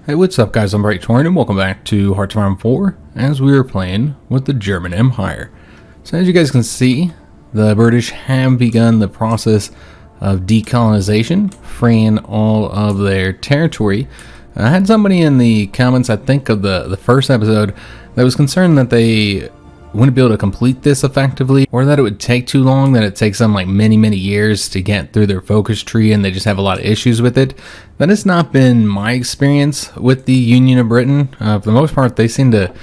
Hey, what's up guys, I'm Praetorian and welcome back to HOI4 as we are playing with the German Empire. So as you guys can see, the British have begun the process of decolonization, freeing all of their territory. I had somebody in the comments, I think of the first episode, that was concerned that they wouldn't be able to complete this effectively, or that it would take too long, that it takes them like many years to get through their focus tree and they just have a lot of issues with it. That has not been my experience with the Union of Britain. For the most part, they seem to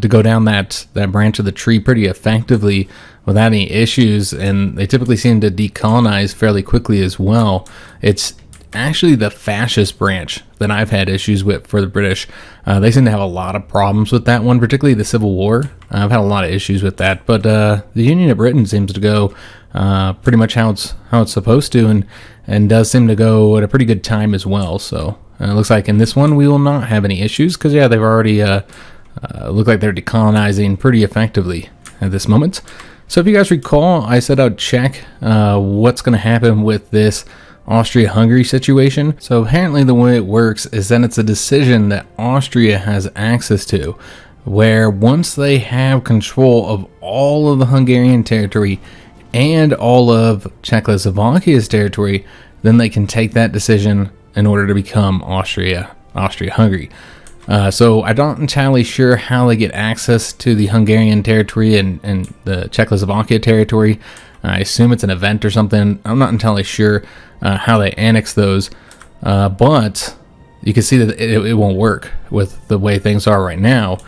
go down that branch of the tree pretty effectively without any issues, and they typically seem to decolonize fairly quickly as well. It's actually the fascist branch that I've had issues with for the British. They seem to have a lot of problems with that one, particularly the Civil War. I've had a lot of issues with that, but the Union of Britain seems to go pretty much how it's supposed to, and does seem to go at a pretty good time as well. So it looks like in this one we will not have any issues, because yeah, they've already look like they're decolonizing pretty effectively at this moment. So if you guys recall, I said I'd check what's going to happen with this Austria-Hungary situation. So apparently the way it works is that it's a decision that Austria has access to, where once they have control of all of the Hungarian territory and all of Czechoslovakia's territory, then they can take that decision in order to become Austria-Hungary. So I'm not entirely sure how they get access to the Hungarian territory and the Czechoslovakia territory. I assume it's an event or something. I'm not entirely sure how they annex those, but you can see that it won't work with the way things are right now,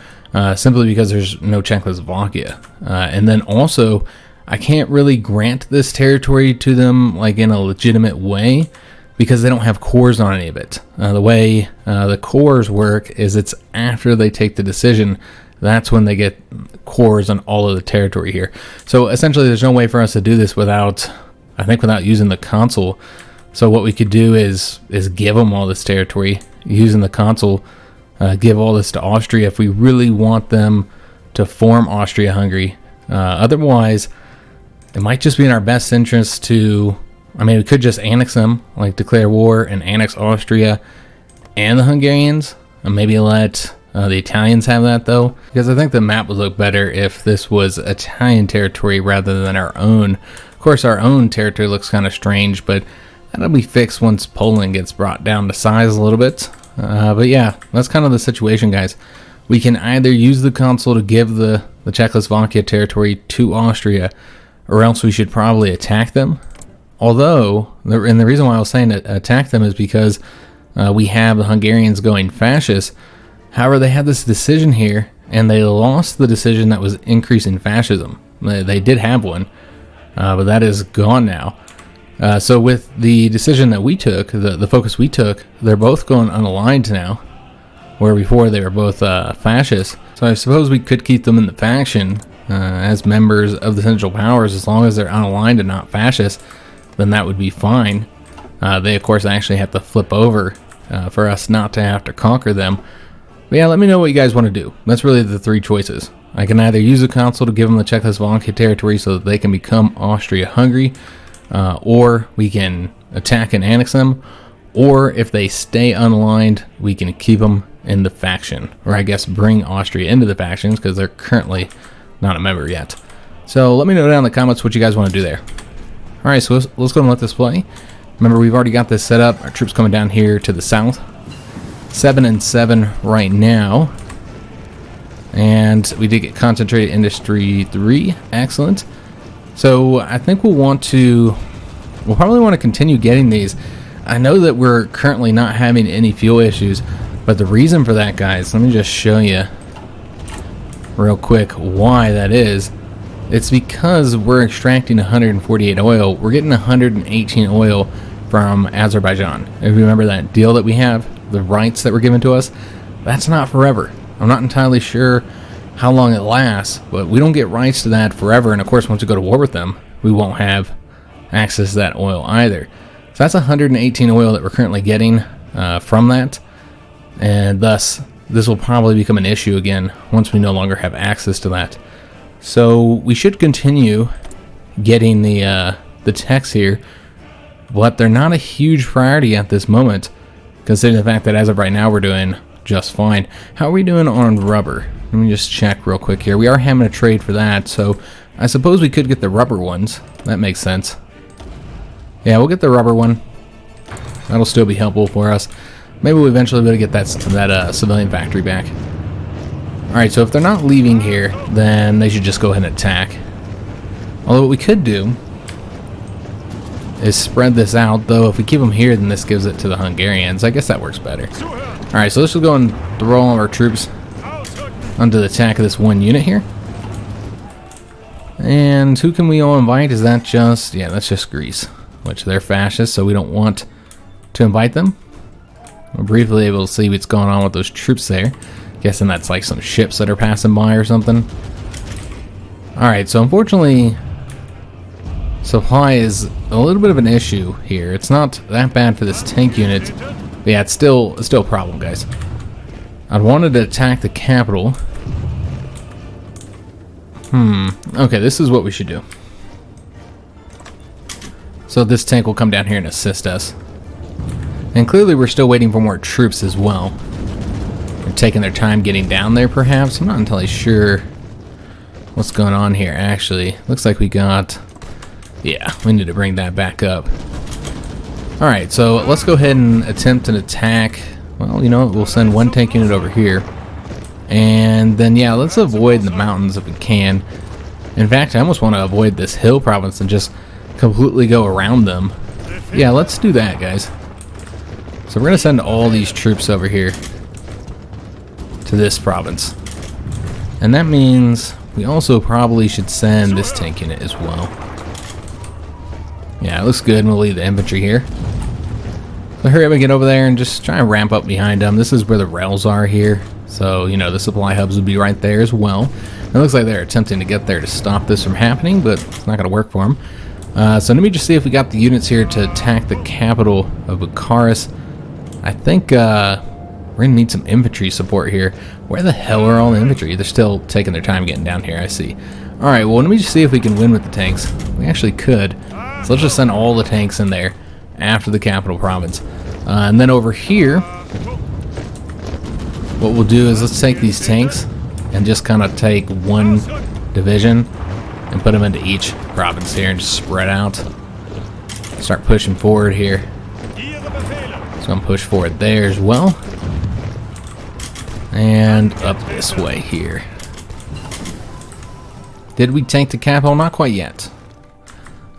simply because there's no Czechoslovakia. And then also, I can't really grant this territory to them like in a legitimate way, because they don't have cores on any of it. The way the cores work is it's after they take the decision, that's when they get cores on all of the territory here. So essentially there's no way for us to do this without using the consul. So what we could do is give them all this territory using the consul, give all this to Austria if we really want them to form Austria-Hungary. Otherwise, it might just be in our best interest to, we could just annex them, like declare war and annex Austria and the Hungarians, and maybe let the Italians have that though, because I think the map would look better if this was Italian territory rather than our own. Of course, our own territory looks kind of strange, but that'll be fixed once Poland gets brought down to size a little bit. But yeah, that's kind of the situation, guys. We can either use the consul to give the Czechoslovakia territory to Austria, or else we should probably attack them. Although, and the reason why I was saying attack them is because we have the Hungarians going fascist. However, they had this decision here, and they lost the decision that was increasing fascism. They did have one, but that is gone now. So with the decision that we took, the focus we took, they're both going unaligned now, where before they were both fascists. So I suppose we could keep them in the faction as members of the Central Powers, as long as they're unaligned and not fascist, then that would be fine. They, of course, actually have to flip over for us not to have to conquer them. But yeah, let me know what you guys want to do. That's really the three choices. I can either use the consul to give them the Czechoslovakia territory so that they can become Austria-Hungary, or we can attack and annex them, or if they stay unaligned, we can keep them in the faction, or I guess bring Austria into the factions, because they're currently not a member yet. So let me know down in the comments what you guys want to do there. Alright, so let's go and let this play. Remember, we've already got this set up. Our troops coming down here to the south. 7 and 7 right now. And we did get concentrated industry 3. Excellent. So I think we'll probably want to continue getting these. I know that we're currently not having any fuel issues, but the reason for that, guys, let me just show you real quick why that is. It's because we're extracting 148 oil. We're getting 118 oil from Azerbaijan. If you remember that deal that we have, the rights that were given to us, that's not forever. I'm not entirely sure how long it lasts, but we don't get rights to that forever. And of course, once we go to war with them, we won't have access to that oil either. So that's 118 oil that we're currently getting from that, and thus this will probably become an issue again once we no longer have access to that. So we should continue getting the techs here, but they're not a huge priority at this moment. considering the fact that as of right now we're doing just fine. How are we doing on rubber? Let me just check real quick here. We are having a trade for that, so I suppose we could get the rubber ones. That makes sense. Yeah, we'll get the rubber one. That'll still be helpful for us. Maybe we'll eventually be able to get that civilian factory back. Alright, so if they're not leaving here, then they should just go ahead and attack. Although what we could do is spread this out, though if we keep them here, then this gives it to the Hungarians. I guess that works better. Alright, so let's just go and throw all of our troops onto the attack of this one unit here. And who can we all invite? Is that just... yeah, that's just Greece, which they're fascist, so we don't want to invite them. We're briefly able to see what's going on with those troops there. Guessing that's like some ships that are passing by or something. Alright, so unfortunately, supply is a little bit of an issue here. It's not that bad for this tank unit, but yeah, it's still a problem, guys. I'd wanted to attack the capital. Okay, this is what we should do. So this tank will come down here and assist us. And clearly we're still waiting for more troops as well. They're taking their time getting down there, perhaps. I'm not entirely sure what's going on here, actually. Looks like we got... yeah, we need to bring that back up. Alright, so let's go ahead and attempt an attack. Well, you know what? We'll send one tank unit over here. And then, yeah, let's avoid the mountains if we can. In fact, I almost want to avoid this hill province and just completely go around them. Yeah, let's do that, guys. So we're going to send all these troops over here to this province. And that means we also probably should send this tank unit as well. Yeah, it looks good, and we'll leave the infantry here. So hurry up and get over there and just try and ramp up behind them. This is where the rails are here. So, you know, the supply hubs would be right there as well. It looks like they're attempting to get there to stop this from happening, but it's not going to work for them. So let me just see if we got the units here to attack the capital of Bosporus. I think we're going to need some infantry support here. Where the hell are all the infantry? They're still taking their time getting down here, I see. Alright, well, let me just see if we can win with the tanks. We actually could. So let's just send all the tanks in there after the capital province. And then over here, what we'll do is let's take these tanks and just kind of take one division and put them into each province here and just spread out. Start pushing forward here. So I'm push forward there as well. And up this way here. Did we tank the capital? Not quite yet.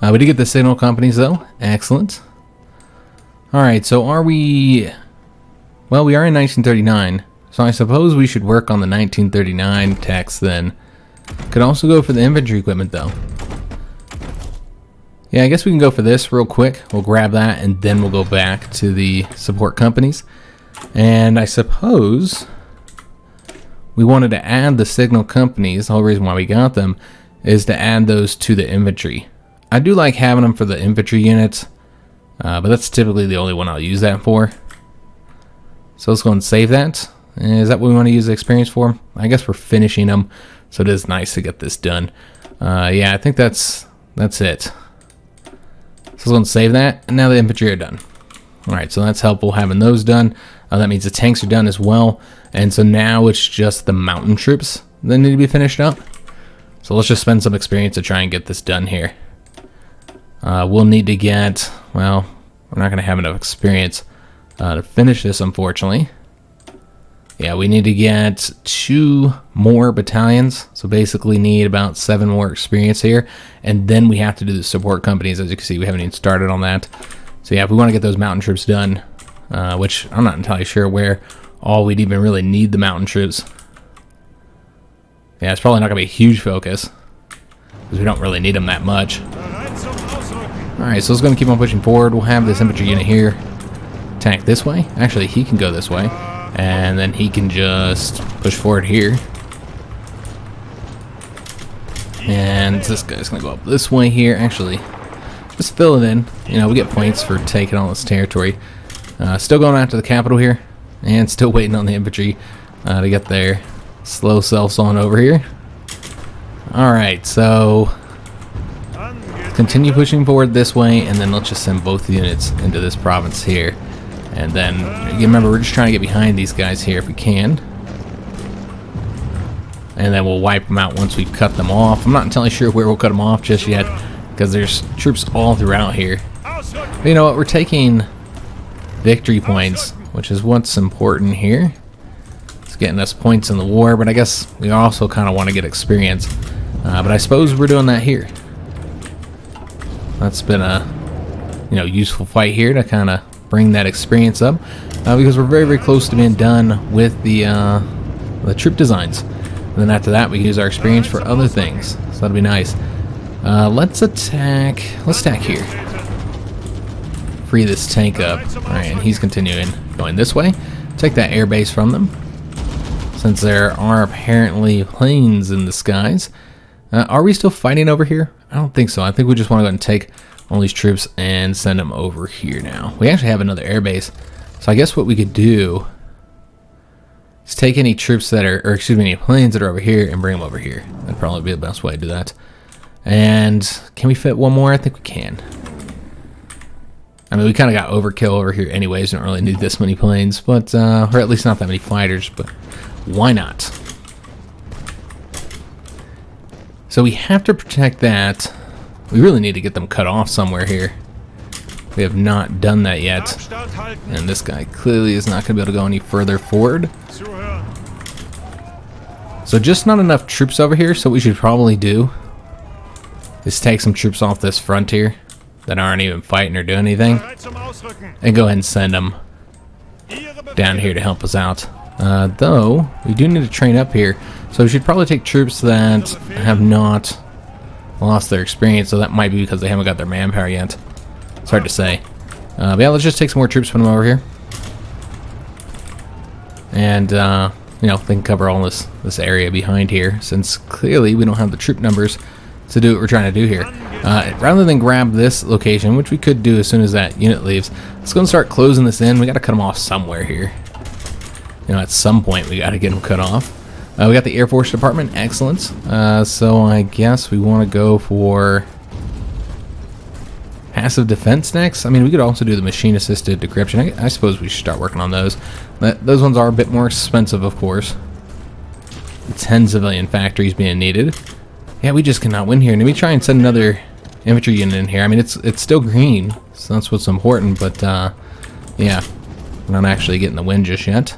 We did get the signal companies though. Excellent. Alright, so are we... well, we are in 1939. So I suppose we should work on the 1939 text then. Could also go for the infantry equipment though. Yeah, I guess we can go for this real quick. We'll grab that and then we'll go back to the support companies. And I suppose we wanted to add the signal companies. The whole reason why we got them is to add those to the infantry. I do like having them for the infantry units, but that's typically the only one I'll use that for. So let's go and save that. Is that what we want to use the experience for? I guess we're finishing them, so it is nice to get this done. Yeah, I think that's it. So let's go and save that, and now the infantry are done. Alright, so that's helpful having those done. That means the tanks are done as well, and so now it's just the mountain troops that need to be finished up. So let's just spend some experience to try and get this done here. We'll need to get, well, we're not going to have enough experience to finish this, unfortunately. Yeah, we need to get 2 more battalions, so basically need about 7 more experience here, and then we have to do the support companies. As you can see, we haven't even started on that. So yeah, if we want to get those mountain troops done, which I'm not entirely sure where all we'd even really need the mountain troops. Yeah, it's probably not going to be a huge focus, because we don't really need them that much. Alright, so let's go and keep on pushing forward. We'll have this infantry unit here attack this way. Actually, he can go this way. And then he can just push forward here. And this guy's going to go up this way here. Actually, just fill it in. You know, we get points for taking all this territory. Still going after the capital here. And still waiting on the infantry to get their slow selves on over here. Alright, so continue pushing forward this way. And then let's just send both units into this province here. And then, you remember, we're just trying to get behind these guys here if we can. And then we'll wipe them out once we've cut them off. I'm not entirely sure where we'll cut them off just yet, because there's troops all throughout here. But you know what, we're taking victory points, which is what's important here. It's getting us points in the war, but I guess we also kind of want to get experience. But I suppose we're doing that here. That's been a useful fight here to kind of bring that experience up, because we're very, very close to being done with the troop designs. And then after that, we use our experience for other things, so that'll be nice. Let's attack. Let's attack here. Free this tank up. All right, and he's continuing going this way. Take that air base from them, since there are apparently planes in the skies. Are we still fighting over here? I don't think so. I think we just want to go and take all these troops and send them over here now. We actually have another air base, so I guess what we could do is take any troops that are, or excuse me, any planes that are over here and bring them over here. That'd probably be the best way to do that. And can we fit one more? I think we can. I mean, we kind of got overkill over here anyways. Don't really need this many planes, but or at least not that many fighters, but why not? So we have to protect that. We really need to get them cut off somewhere here. We have not done that yet. And this guy clearly is not going to be able to go any further forward. So just not enough troops over here, so what we should probably do is take some troops off this front here that aren't even fighting or doing anything, and go ahead and send them down here to help us out. Though, we do need to train up here, so we should probably take troops that have not lost their experience, so that might be because they haven't got their manpower yet. It's hard to say. But yeah, let's just take some more troops from them over here. And, they can cover all this area behind here, since clearly we don't have the troop numbers to do what we're trying to do here. Rather than grab this location, which we could do as soon as that unit leaves, let's go and start closing this in. We got to cut them off somewhere here. At some point we got to get them cut off. We got the Air Force Department, excellent. So I guess we want to go for passive defense next. I mean, we could also do the machine-assisted decryption. I suppose we should start working on those. Those ones are a bit more expensive, of course. 10 civilian factories being needed. Yeah, we just cannot win here. And we try and send another infantry unit in here. I mean, it's still green, so that's what's important. But yeah, we're not actually getting the win just yet.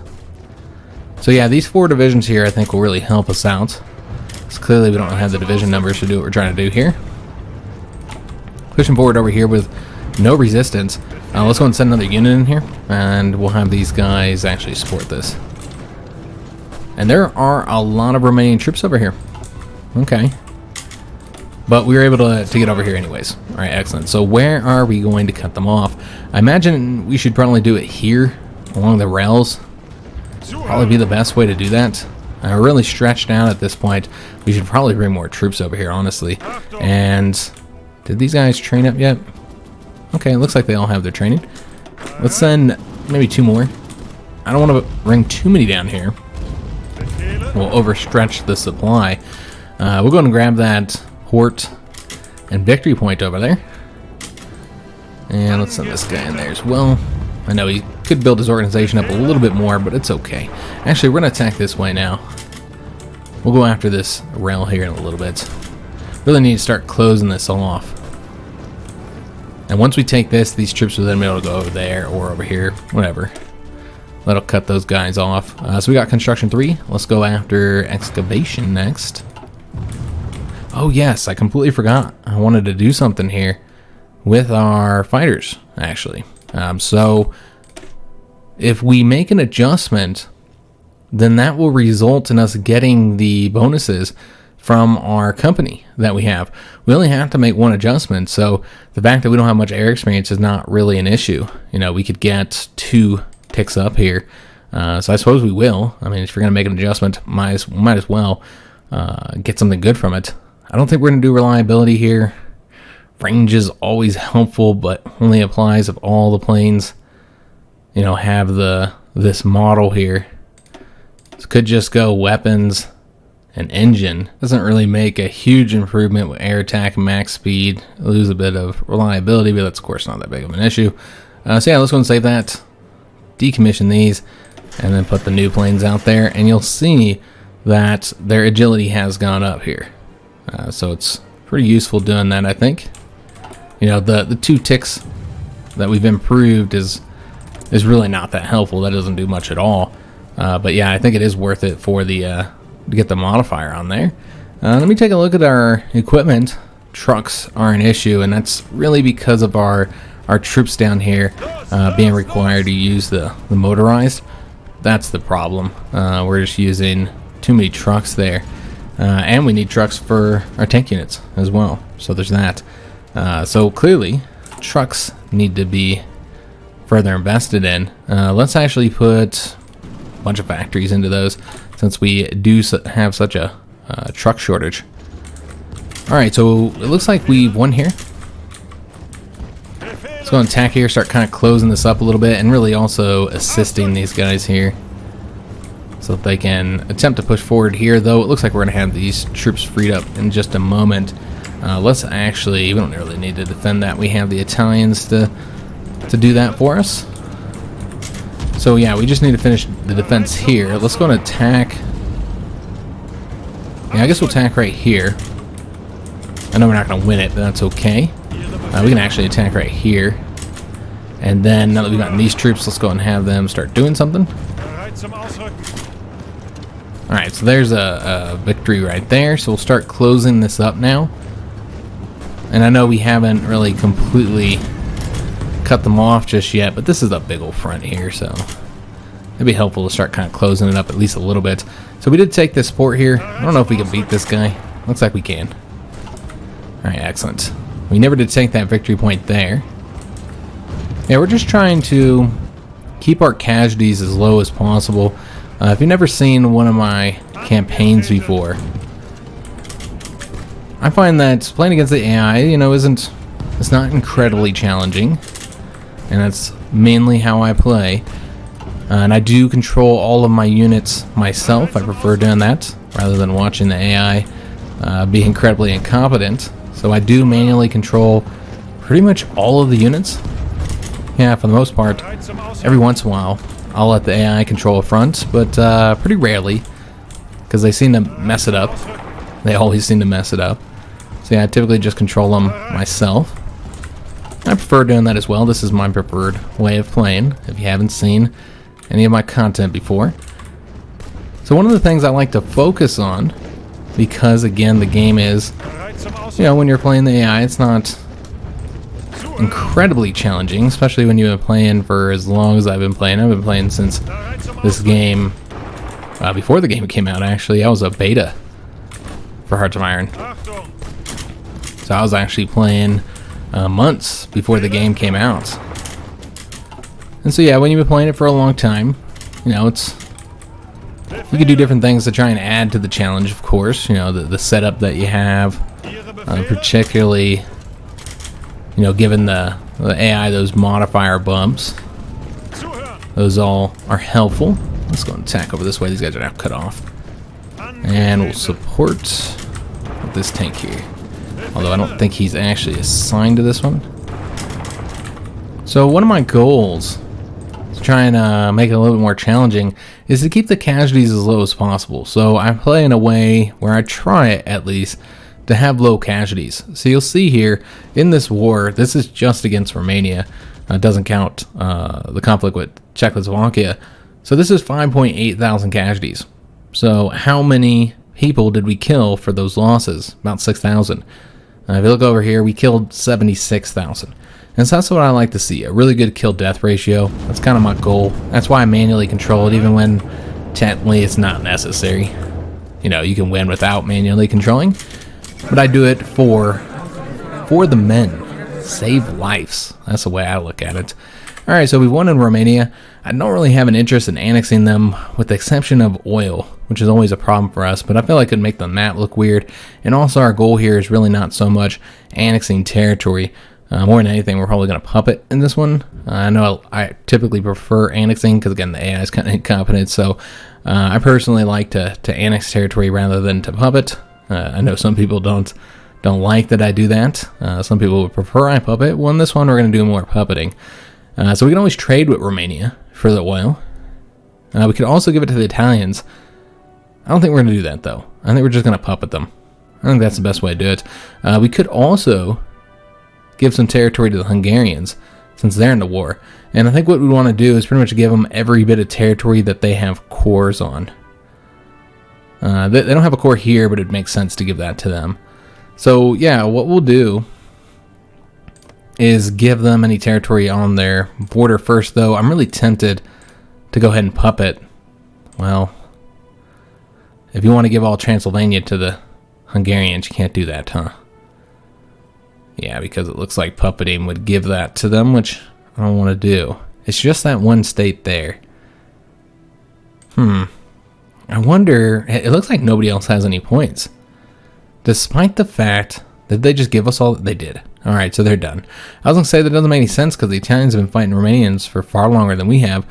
So yeah, these 4 divisions here I think will really help us out. Because clearly we don't have the division numbers to do what we're trying to do here. Pushing forward over here with no resistance. Let's go and send another unit in here, and we'll have these guys actually support this. And there are a lot of Romanian troops over here. Okay. But we were able to get over here anyways. Alright, excellent. So where are we going to cut them off? I imagine we should probably do it here, along the rails. Probably be the best way to do that. We're really stretched out at this point. We should probably bring more troops over here, honestly. And did these guys train up yet? Okay, it looks like they all have their training. Let's send maybe 2 more. I don't want to bring too many down here. We'll overstretch the supply. We'll go and grab that port and victory point over there. And let's send this guy in there as well. I know he could build his organization up a little bit more, but it's okay. Actually, we're going to attack this way now. We'll go after this rail here in a little bit. Really need to start closing this off. And once we take this, these troops will then be able to go over there or over here, whatever. That'll cut those guys off. So we got construction 3. Let's go after excavation next. Oh yes, I completely forgot. I wanted to do something here with our fighters, actually. So if we make an adjustment, then that will result in us getting the bonuses from our company that we have. We only have to make 1 adjustment, so the fact that we don't have much air experience is not really an issue. We could get 2 ticks up here. So I suppose we will. I mean, if you're going to make an adjustment, might as well get something good from it. I don't think we're going to do reliability here. Range is always helpful, but only applies if all the planes, have this model here. This could just go weapons and engine. Doesn't really make a huge improvement with air attack and max speed. Lose a bit of reliability, but that's of course not that big of an issue. So yeah, let's go and save that. decommission these and then put the new planes out there, and you'll see that their agility has gone up here. So it's pretty useful doing that, I think. You know, the 2 ticks that we've improved is really not that helpful. That doesn't do much at all. But yeah, I think it is worth it for the to get the modifier on there. Let me take a look at our equipment. Trucks are an issue, and that's really because of our troops down here being required to use the motorized. That's the problem. We're just using too many trucks there, and we need trucks for our tank units as well. So there's that. So clearly, trucks need to be further invested in. Let's actually put a bunch of factories into those, since we do have such a truck shortage. Alright, so it looks like we've won here. Let's go and attack here, start kind of closing this up a little bit, and really also assisting these guys here so that they can attempt to push forward here, though it looks like we're going to have these troops freed up in just a moment. Let's actually, we don't really need to defend that. We have the Italians to do that for us. So yeah, we just need to finish the defense here. Let's go and attack. Yeah, I guess we'll attack right here. I know we're not going to win it, but that's okay. We can actually attack right here. And then, now that we've gotten these troops, let's go and have them start doing something. Alright, so there's a victory right there. So we'll start closing this up now. And I know we haven't really completely cut them off just yet, but this is a big old front here, so it'd be helpful to start kind of closing it up at least a little bit. So we did take this port here. I don't know if we can beat this guy. Looks like we can. Alright, excellent. We never did take that victory point there. Yeah, we're just trying to keep our casualties as low as possible. If you've never seen one of my campaigns before, I find that playing against the AI, you know, it's not incredibly challenging, and that's mainly how I play. And I do control all of my units myself. I prefer doing that rather than watching the AI be incredibly incompetent. So I do manually control pretty much all of the units. Yeah, for the most part. Every once in a while, I'll let the AI control a front, but pretty rarely, because they seem to mess it up. They always seem to mess it up. So yeah, I typically just control them myself. I prefer doing that as well. This is my preferred way of playing, if you haven't seen any of my content before. So one of the things I like to focus on, because again, the game is, you know, when you're playing the AI, it's not incredibly challenging, especially when you've been playing for as long as I've been playing. I've been playing since this game, before the game came out, actually. I was a beta for Hearts of Iron. So I was actually playing months before the game came out. And so yeah, when you've been playing it for a long time, you know, you can do different things to try and add to the challenge, of course. You know, the setup that you have, particularly, you know, given the AI those modifier bumps. Those all are helpful. Let's go and attack over this way. These guys are now cut off. And we'll support this tank here. Although I don't think he's actually assigned to this one. So one of my goals, to try and make it a little bit more challenging, is to keep the casualties as low as possible. So I play in a way where I try, at least, to have low casualties. So you'll see here, in this war, this is just against Romania. It doesn't count the conflict with Czechoslovakia. So this is 5.8 thousand casualties. So how many people did we kill for those losses? About 6,000. If you look over here, we killed 76,000. And so that's what I like to see, a really good kill-death ratio. That's kind of my goal. That's why I manually control it, even when technically it's not necessary. You know, you can win without manually controlling. But I do it for the men. Save lives. That's the way I look at it. Alright, so we won in Romania. I don't really have an interest in annexing them, with the exception of oil, which is always a problem for us, but I feel like it would make the map look weird. And also our goal here is really not so much annexing territory. More than anything, we're probably going to puppet in this one. I know I typically prefer annexing, because again, the AI is kind of incompetent, so I personally like to annex territory rather than to puppet. I know some people don't like that I do that. Some people would prefer I puppet. Well, in this one, we're going to do more puppeting. So we can always trade with Romania for the oil. We could also give it to the Italians. I don't think we're going to do that, though. I think we're just going to puppet them. I think that's the best way to do it. We could also give some territory to the Hungarians, since they're in the war. And I think what we want to do is pretty much give them every bit of territory that they have cores on. They don't have a core here, but it makes sense to give that to them. So, yeah, what we'll do is give them any territory on their border first, though. I'm really tempted to go ahead and puppet. Well, if you want to give all Transylvania to the Hungarians, you can't do that, huh? Yeah, because it looks like puppeting would give that to them, which I don't want to do. It's just that one state there. I wonder, it looks like nobody else has any points. Despite the fact that they just give us all, they did. Alright, so they're done. I was going to say that doesn't make any sense because the Italians have been fighting Romanians for far longer than we have.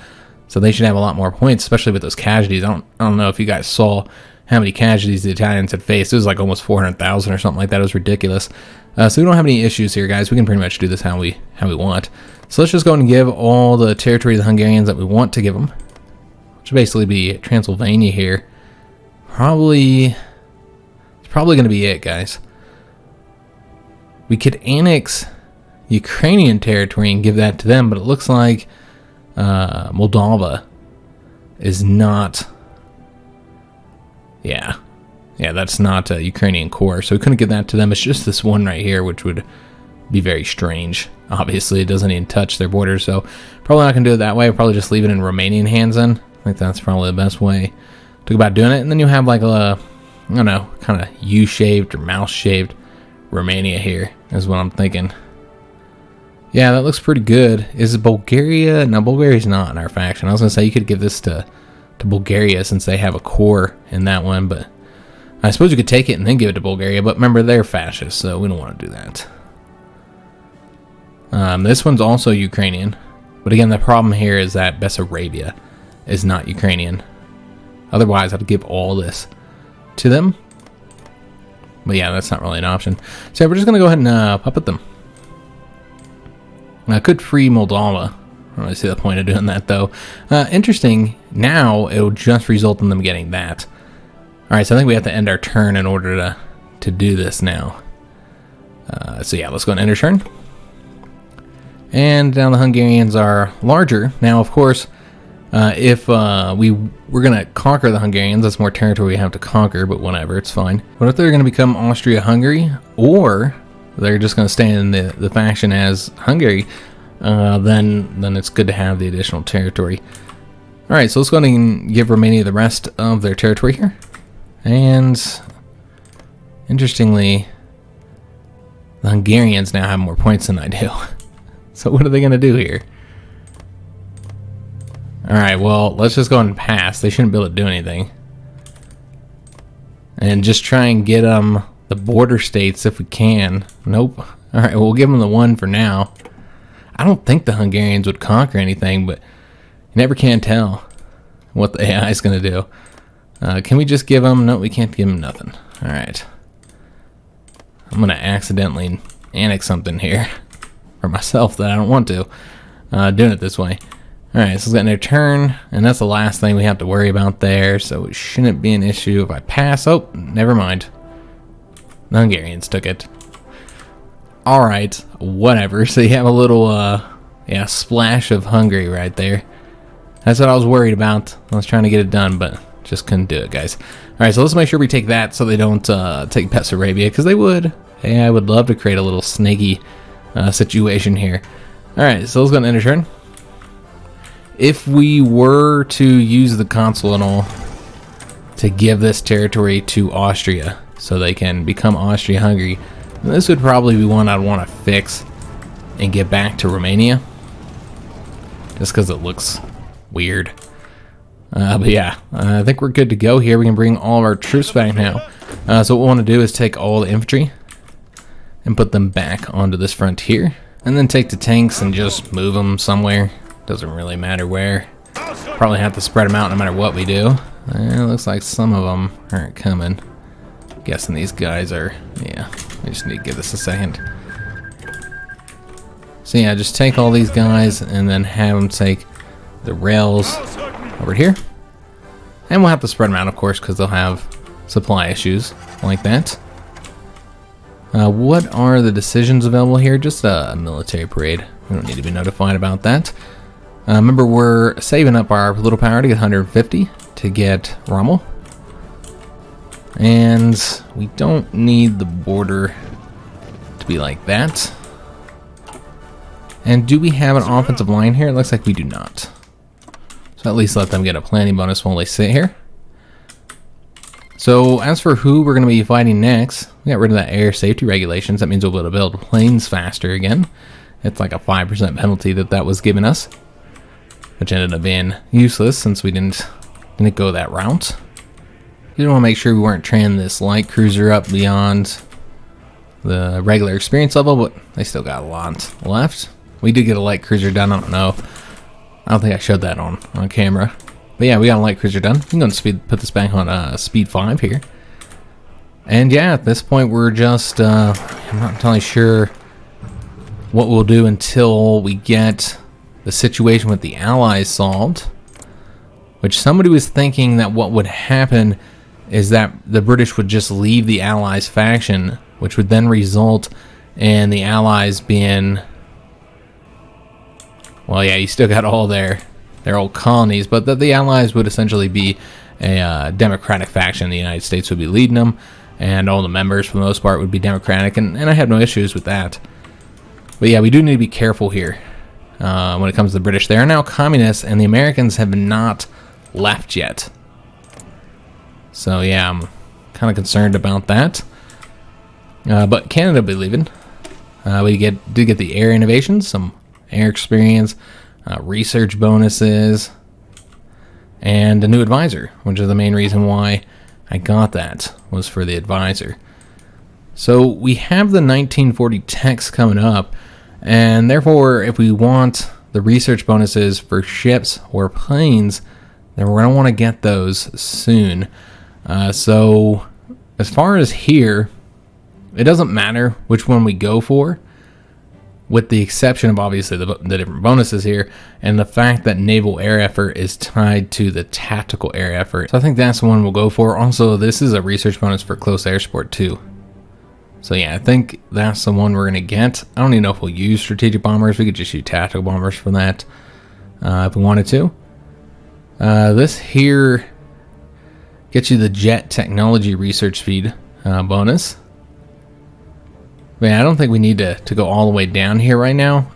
So they should have a lot more points, especially with those casualties. I don't know if you guys saw how many casualties the Italians had faced. It was like almost 400,000 or something like that. It was ridiculous. So we don't have any issues here, guys. We can pretty much do this how we want. So let's just go and give all the territory to the Hungarians that we want to give them, which would basically be Transylvania here. It's probably going to be it, guys. We could annex Ukrainian territory and give that to them, but it looks like Moldova is not. Yeah, that's not a Ukrainian core, so we couldn't give that to them. It's just this one right here, which would be very strange. Obviously, it doesn't even touch their borders, so probably not going to do it that way. I'll probably just leave it in Romanian hands then. I think that's probably the best way to go about doing it. And then you have like a, I don't know, kind of U-shaped or mouse-shaped Romania here, is what I'm thinking. Yeah, that looks pretty good. Is Bulgaria? No, Bulgaria's not in our faction. I was going to say you could give this to Bulgaria since they have a core in that one, but I suppose you could take it and then give it to Bulgaria, but remember, they're fascists, so we don't want to do that. This one's also Ukrainian, but again, the problem here is that Bessarabia is not Ukrainian. Otherwise, I'd give all this to them. But yeah, that's not really an option. So we're just going to go ahead and puppet them. I could free Moldova. I don't really see the point of doing that, though. Interesting, now it will just result in them getting that. Alright, so I think we have to end our turn in order to do this now. So yeah, let's go and end our turn. And now the Hungarians are larger. Now, of course, if we're going to conquer the Hungarians, that's more territory we have to conquer, but whatever, it's fine. But if they're going to become Austria-Hungary, or they're just going to stay in the faction as Hungary, then it's good to have the additional territory. Alright, so let's go ahead and give Romania the rest of their territory here. And interestingly, the Hungarians now have more points than I do. So what are they going to do here? Alright, well, let's just go and pass. They shouldn't be able to do anything. And just try and get them the border states if we can. Nope. Alright, well, we'll give them the one for now. I don't think the Hungarians would conquer anything, but you never can tell what the AI is going to do. Can we just give them... No, we can't give them nothing. Alright. I'm going to accidentally annex something here for myself that I don't want to. Doing it this way. Alright, so it's got their turn, and that's the last thing we have to worry about there, so it shouldn't be an issue if I pass. Oh, never mind. The Hungarians took it. Alright, whatever. So you have a little, splash of Hungary right there. That's what I was worried about. I was trying to get it done, but just couldn't do it, guys. Alright, so let's make sure we take that so they don't take Bessarabia, because they would. Hey, I would love to create a little snaky situation here. Alright, so let's go and end our turn. If we were to use the consul and all to give this territory to Austria so they can become Austria-Hungary, this would probably be one I'd want to fix and get back to Romania, just because it looks weird. But yeah, I think we're good to go here. We can bring all of our troops back now. So what we want to do is take all the infantry and put them back onto this front here, and then take the tanks and just move them somewhere. Doesn't really matter where. Probably have to spread them out no matter what we do. It looks like some of them aren't coming. Guessing these guys are, yeah, I just need to give this a second. So yeah, just take all these guys and then have them take the rails over here. And we'll have to spread them out, of course, because they'll have supply issues like that. What are the decisions available here? Just a military parade. We don't need to be notified about that. Remember, we're saving up our little power to get 150 to get Rommel. And we don't need the border to be like that. And do we have an offensive line here? It looks like we do not. So at least let them get a planning bonus while they sit here. So as for who we're going to be fighting next, we got rid of that air safety regulations. That means we'll be able to build planes faster again. It's like a 5% penalty that was given us, which ended up being useless since we didn't go that route. We didn't want to make sure we weren't training this light cruiser up beyond the regular experience level, but they still got a lot left. We did get a light cruiser done. I don't think I showed that on camera. But yeah, we got a light cruiser done. I'm going to put this back on speed 5 here. And yeah, at this point we're just, I'm not entirely sure what we'll do until we get the situation with the Allies solved. Which somebody was thinking that what would happen is that the British would just leave the Allies faction, which would then result in the Allies being, well, yeah, you still got all their old colonies, but that the Allies would essentially be a democratic faction. The United States would be leading them, and all the members, for the most part, would be democratic, and I have no issues with that. But yeah, we do need to be careful here when it comes to the British. They are now communists, and the Americans have not left yet. So yeah, I'm kind of concerned about that. But Canada will be leaving. We did get the air innovations, some air experience, research bonuses, and a new advisor, which is the main reason why I got that, was for the advisor. So we have the 1940 techs coming up, and therefore if we want the research bonuses for ships or planes, then we're going to want to get those soon. So as far as here, it doesn't matter which one we go for, with the exception of obviously the different bonuses here, and the fact that naval air effort is tied to the tactical air effort. So I think that's the one we'll go for. Also, this is a research bonus for close air support too. So yeah, I think that's the one we're going to get. I don't even know if we'll use strategic bombers. We could just use tactical bombers for that if we wanted to. This here gets you the jet technology research speed bonus. Man, I don't think we need to go all the way down here right now.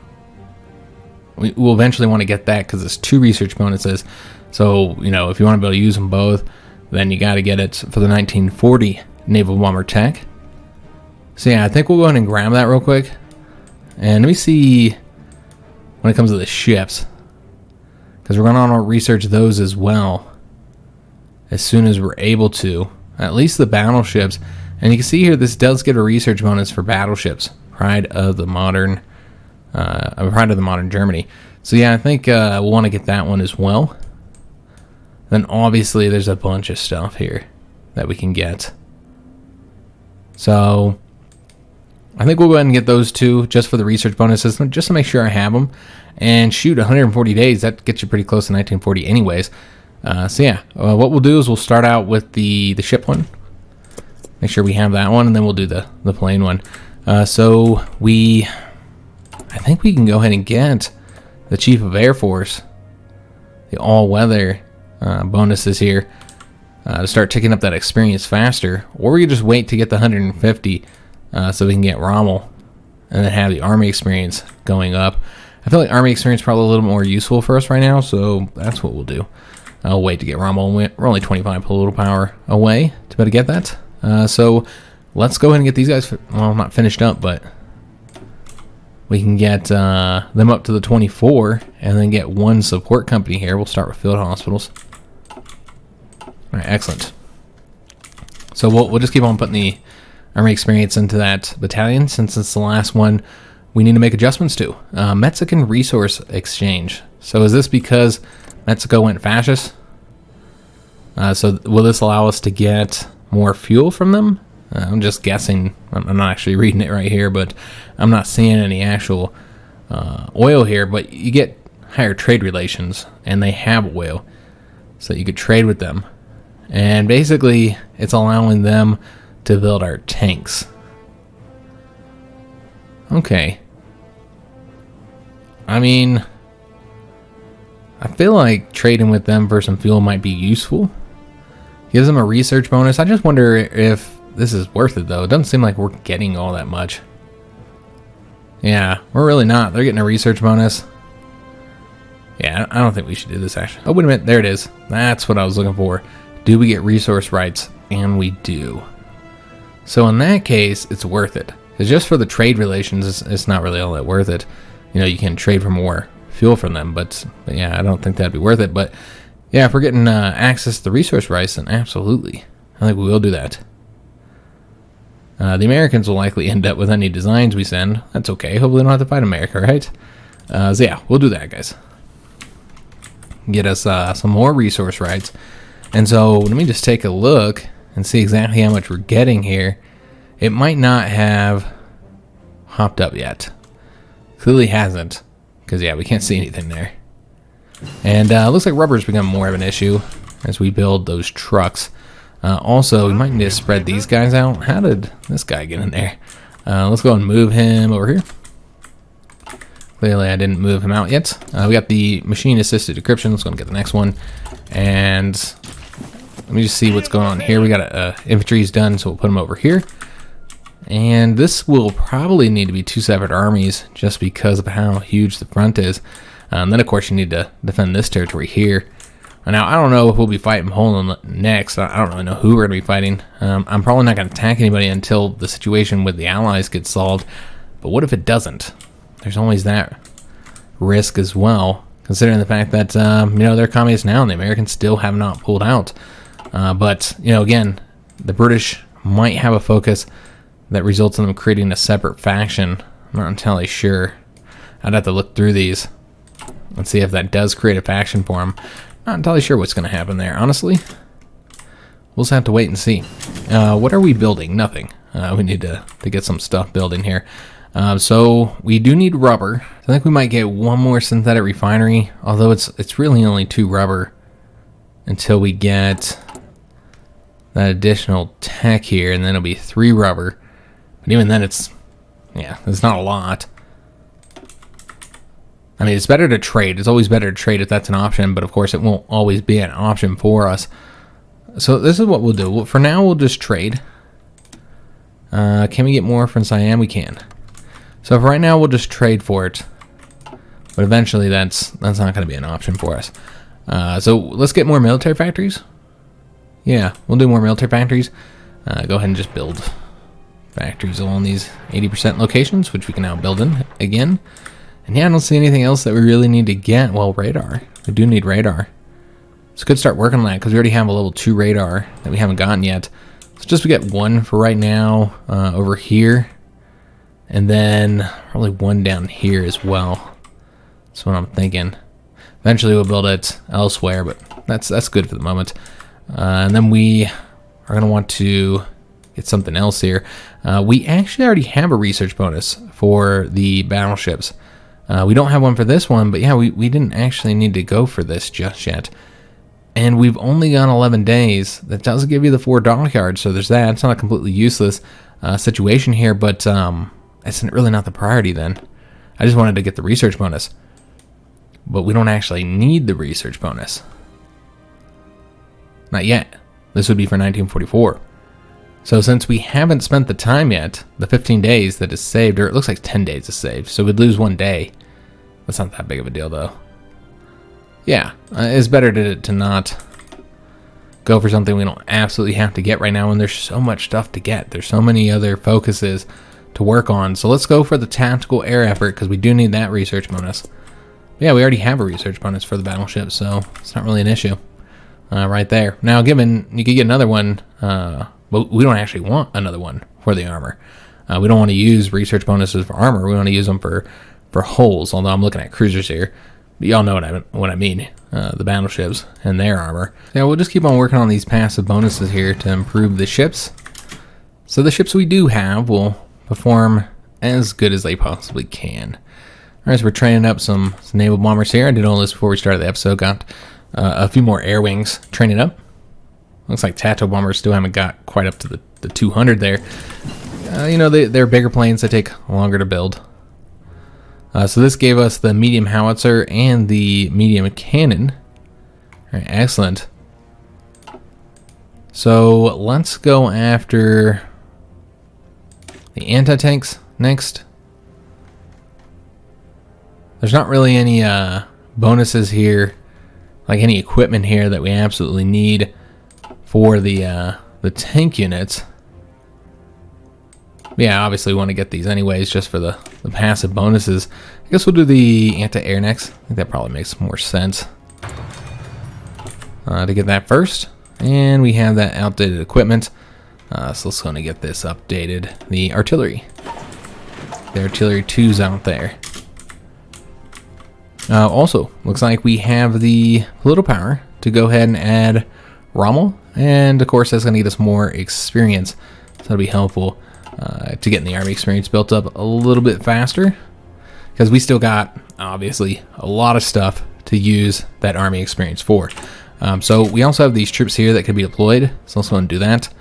We'll eventually want to get that because it's 2 research bonuses. So, you know, if you want to be able to use them both, then you got to get it for the 1940 naval bomber tech. So yeah, I think we'll go ahead and grab that real quick. And let me see when it comes to the ships, because we're going to want to research those as well as soon as we're able to. At least the battleships. And you can see here, this does get a research bonus for battleships, pride of the modern Germany. So yeah, I think we'll want to get that one as well. Then obviously there's a bunch of stuff here that we can get. So I think we'll go ahead and get those 2 just for the research bonuses, just to make sure I have them. And shoot, 140 days, that gets you pretty close to 1940 anyways. So yeah, what we'll do is we'll start out with the ship one. Make sure we have that one, and then we'll do the plane one. So I think we can go ahead and get the Chief of Air Force, the all-weather bonuses here, to start ticking up that experience faster. Or we could just wait to get the 150 so we can get Rommel, and then have the Army experience going up. I feel like Army experience is probably a little more useful for us right now, so that's what we'll do. I'll wait to get Rommel. We're only 25 political power away to be able to get that. So let's go ahead and get these guys, well, not finished up, but we can get them up to the 24 and then get 1 support company here. We'll start with field hospitals. All right, excellent. So we'll just keep on putting the Army experience into that battalion, since it's the last one we need to make adjustments to. Mexican resource exchange. So is this because Mexico went fascist? So will this allow us to get more fuel from them? I'm just guessing. I'm not actually reading it right here, but I'm not seeing any actual oil here. But you get higher trade relations, and they have oil, so that you could trade with them. And basically, it's allowing them to build our tanks. Okay. I mean, I feel like trading with them for some fuel might be useful. Gives them a research bonus. I just wonder if this is worth it, though. It doesn't seem like we're getting all that much. Yeah, we're really not. They're getting a research bonus. Yeah, I don't think we should do this, actually. Oh, wait a minute. There it is. That's what I was looking for. Do we get resource rights? And we do. So in that case, it's worth it. Because just for the trade relations, it's not really all that worth it. You know, you can trade for more fuel from them, but yeah, I don't think that'd be worth it. But yeah, if we're getting access to the resource rights, then absolutely. I think we will do that. The Americans will likely end up with any designs we send. That's okay. Hopefully we don't have to fight America, right? So yeah, we'll do that, guys. Get us some more resource rights. And so let me just take a look and see exactly how much we're getting here. It might not have hopped up yet. Clearly hasn't, because yeah, we can't see anything there. And looks like rubber's become more of an issue as we build those trucks. Also, we might need to spread these guys out. How did this guy get in there? Let's go and move him over here. Clearly I didn't move him out yet. We got the machine assisted decryption. Let's go and get the next one. And let me just see what's going on here. We got infantry's done, so we'll put them over here. And this will probably need to be two separate armies just because of how huge the front is. Then of course you need to defend this territory here. Now I don't know if we'll be fighting Poland next. I don't really know who we're going to be fighting. I'm probably not going to attack anybody until the situation with the Allies gets solved. But what if it doesn't? There's always that risk as well, considering the fact that you know, they're communists now and the Americans still have not pulled out. But you know, again, the British might have a focus that results in them creating a separate faction. I'm not entirely sure. I'd have to look through these and see if that does create a faction for them. Not entirely sure what's going to happen there, honestly. We'll just have to wait and see. What are we building? Nothing. We need to get some stuff building here. So we do need rubber. I think we might get one more synthetic refinery, although it's really only 2 rubber until we get that additional tech here, and then it'll be 3 rubber. But even then, it's not a lot. I mean, it's better to trade. It's always better to trade if that's an option, but of course it won't always be an option for us. So this is what we'll do. Well, for now, we'll just trade. Can we get more from Siam? We can. So for right now, we'll just trade for it. But eventually, that's not going to be an option for us. So let's get more military factories. Yeah, we'll do more military factories. Go ahead and just build factories along these 80% locations, which we can now build in again. And yeah, I don't see anything else that we really need to get. Well, radar. We do need radar. So could start working on that because we already have a level 2 radar that we haven't gotten yet. So just we get 1 for right now over here. And then probably 1 down here as well. That's what I'm thinking. Eventually we'll build it elsewhere, but that's good for the moment. And then we are going to want to get something else here. We actually already have a research bonus for the battleships. We don't have one for this one, but yeah, we didn't actually need to go for this just yet. And we've only got 11 days. That does give you the 4 dockyards, so there's that. It's not a completely useless situation here, but it's really not the priority then. I just wanted to get the research bonus. But we don't actually need the research bonus. Not yet. This would be for 1944. So since we haven't spent the time yet, the 15 days that is saved, or it looks like 10 days is saved, so we'd lose 1 day. That's not that big of a deal, though. Yeah, it's better to not go for something we don't absolutely have to get right now when there's so much stuff to get. There's so many other focuses to work on. So let's go for the tactical air effort, because we do need that research bonus. Yeah, we already have a research bonus for the battleship, so it's not really an issue right there. Now, given you could get another one, but we don't actually want another one for the armor. We don't want to use research bonuses for armor. We want to use them for hulls, although I'm looking at cruisers here. But y'all know what I mean, the battleships and their armor. Yeah, we'll just keep on working on these passive bonuses here to improve the ships. So the ships we do have will perform as good as they possibly can. Alright, so we're training up some naval bombers here. I did all this before we started the episode. Got a few more air wings training up. Looks like Tato bombers still haven't got quite up to the 200 there. You know, they're bigger planes that take longer to build. So this gave us the medium howitzer and the medium cannon. Alright, excellent. So let's go after the anti-tanks next. There's not really any bonuses here, like any equipment here that we absolutely need for the tank units. Yeah, obviously we want to get these anyways just for the passive bonuses. I guess we'll do the anti-air next. I think that probably makes more sense to get that first. And we have that outdated equipment. So let's go and get this updated. The artillery. The artillery 2's out there. Also, looks like we have the political power to go ahead and add Rommel. And of course that's going to get us more experience. So that'll be helpful to getting the army experience built up a little bit faster. Because we still got, obviously, a lot of stuff to use that army experience for. So we also have these troops here that could be deployed. So let's go and do that.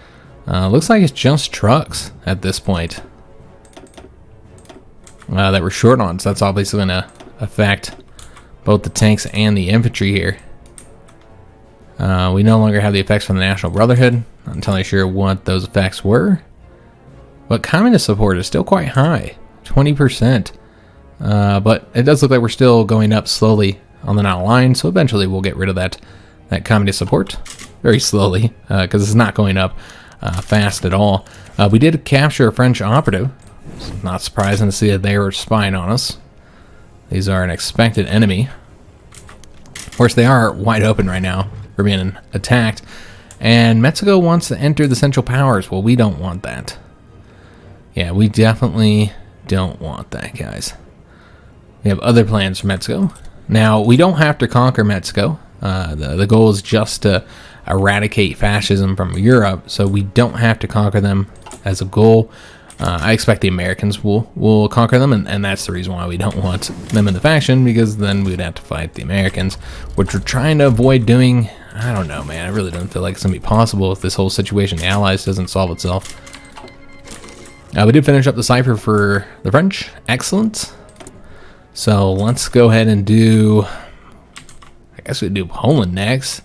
Looks like it's just trucks at this point that we're short on. So that's obviously going to affect both the tanks and the infantry here. We no longer have the effects from the National Brotherhood. Not entirely sure what those effects were. But communist support is still quite high. 20%. But it does look like we're still going up slowly on the Nile line. So eventually we'll get rid of that communist support. Very slowly. Because it's not going up fast at all. We did capture a French operative. It's not surprising to see that they were spying on us. These are an expected enemy. Of course, they are wide open right now for being attacked. And Mexico wants to enter the Central Powers. Well, we don't want that. Yeah, we definitely don't want that, guys. We have other plans for Mexico. Now, we don't have to conquer Mexico. The goal is just to eradicate fascism from Europe, so we don't have to conquer them as a goal. I expect the Americans will conquer them, and that's the reason why we don't want them in the faction, because then we'd have to fight the Americans, which we're trying to avoid doing. I don't know, man. I really don't feel like it's going to be possible if this whole situation, the Allies, doesn't solve itself. We did finish up the cipher for the French. Excellent. So let's go ahead and do, I guess we'd do Poland next.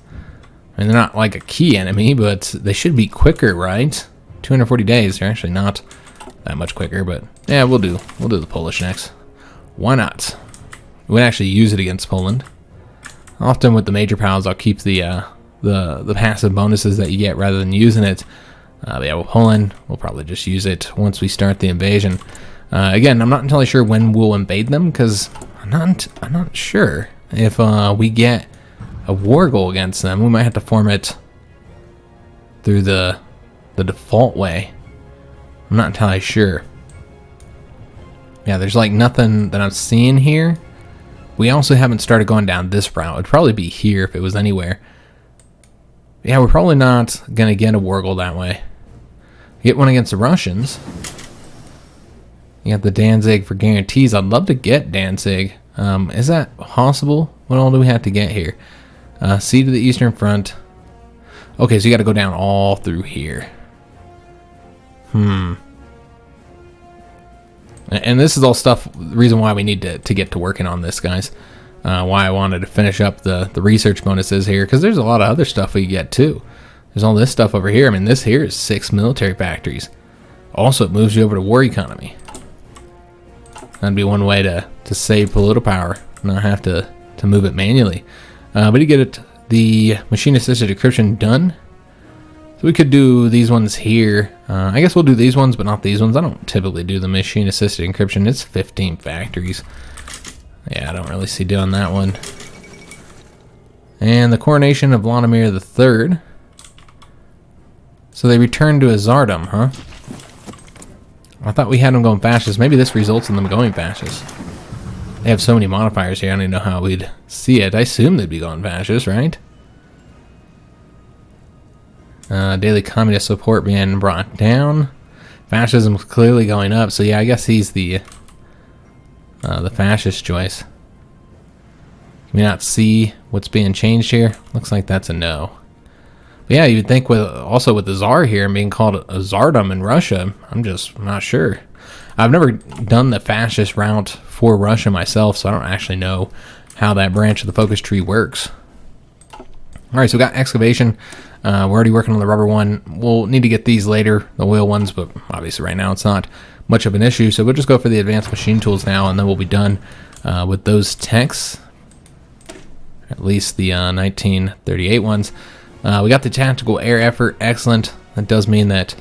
I mean, they're not like a key enemy, but they should be quicker, right? 240 days. They're actually not that much quicker, but yeah, we'll do the Polish next. Why not? We would actually use it against Poland. Often with the major powers, I'll keep the passive bonuses that you get rather than using it. Yeah, with Poland, we'll probably just use it once we start the invasion. Again, I'm not entirely sure when we'll invade them, because I'm not sure if we get a war goal against them. We might have to form it through the default way. I'm not entirely sure. Yeah, there's like nothing that I'm seeing here. We also haven't started going down this route. It'd probably be here if it was anywhere. Yeah, we're probably not going to get a war goal that way. Get one against the Russians. You got the Danzig for guarantees. I'd love to get Danzig. Is that possible? What all do we have to get here? Sea to the Eastern Front. Okay, so you got to go down all through here. And this is all stuff, the reason why we need to get to working on this, guys. Why I wanted to finish up the research bonuses here, because there's a lot of other stuff we get too. There's all this stuff over here. I mean, this here is 6 military factories. Also, it moves you over to war economy. That'd be one way to save political power, not have to move it manually. But you get the machine-assisted encryption done. So we could do these ones here. I guess we'll do these ones, but not these ones. I don't typically do the machine-assisted encryption. It's 15 factories. Yeah, I don't really see doing that one. And the coronation of Vladimir III. So they returned to a czardom, huh? I thought we had them going fascist. Maybe this results in them going fascist. They have so many modifiers here, I don't even know how we'd see it. I assume they'd be going fascist, right? Daily communist support being brought down. Fascism is clearly going up, so yeah, I guess he's the the fascist choice. Can we not see what's being changed here? Looks like that's a no. But yeah, you'd think with also with the Tsar here and being called a Tsardom in Russia, I'm just not sure. I've never done the fascist route for Russia myself, so I don't actually know how that branch of the focus tree works. Alright, so we got excavation. We're already working on the rubber one. We'll need to get these later, the oil ones, but obviously right now it's not much of an issue. So we'll just go for the advanced machine tools now, and then we'll be done with those techs. At least the 1938 ones. We got the tactical air effort. Excellent. That does mean that